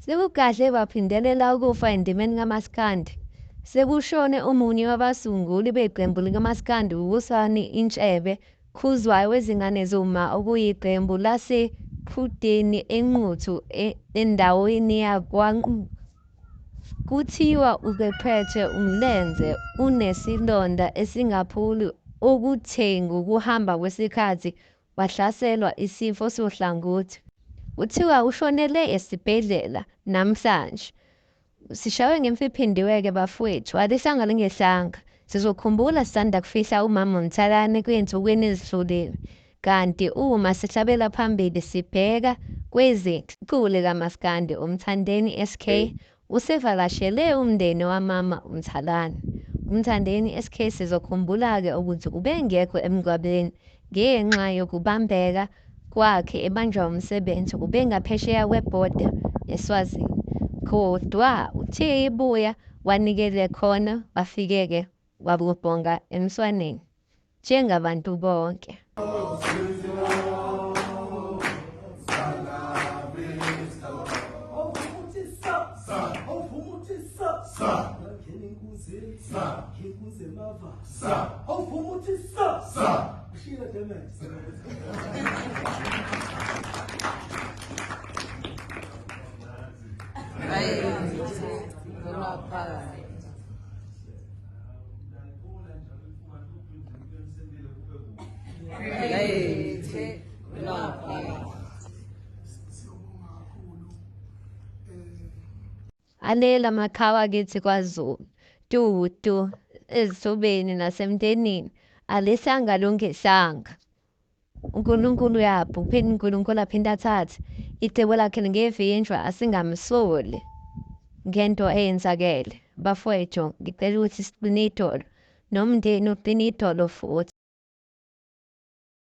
Sekukahle baphindelela ukufa endimeni kaMaskandi. Sekushone omunye wabasunguli beqembu likaMaskandi uWusani Intshebe Khuzwayo wezingane zoma okuyiqembu laseQhudeni eNquthu endaweni yakwaNquthu. Kuthiwa ubephethe umlenze unesilonda esingapholi okuthe ngokuhamba kwesikhathi wahlaselwa isifo sohlangothi. Kuthiwa ushonele esibhedlela namhlanje. Sishawe ngemfiphindiwe-ke bafowethu, alisanga lingehlanga. Sizokhumbula sisanda kufihla umama uMthalane kwey'nsukwini ezidlulile. Kanti uma sihlabela phambili sibheka kwezequle kaMaskandi, uMthandeni SK usevakashele umndeni wamama uMthalane. uMthandeni SK sizokhumbula-ke ukuthi ubengekho emngcwabeni ngenxa yokubambeka kwakhe ebanjwa umsebenzi ubengaphesheya kwebhoda eSwazini. Kodwa uthe ebuya wanikele khona wafike-ke wabobhonga emswaneni njengabantu bonke. Alela makhawa kithi kwaZulu, tutu, ezithobeni nasemndenini, alisanga longehlanga. uNkulunkulu uyapho, uphinde uNkulunkulu aphinde athathe icebo lakhe lingevinjwa asingamsoli ngento eyenzakele. Bafowethu, ngicela ukuthi siqine idolo nomndeni uqine idolo futhi.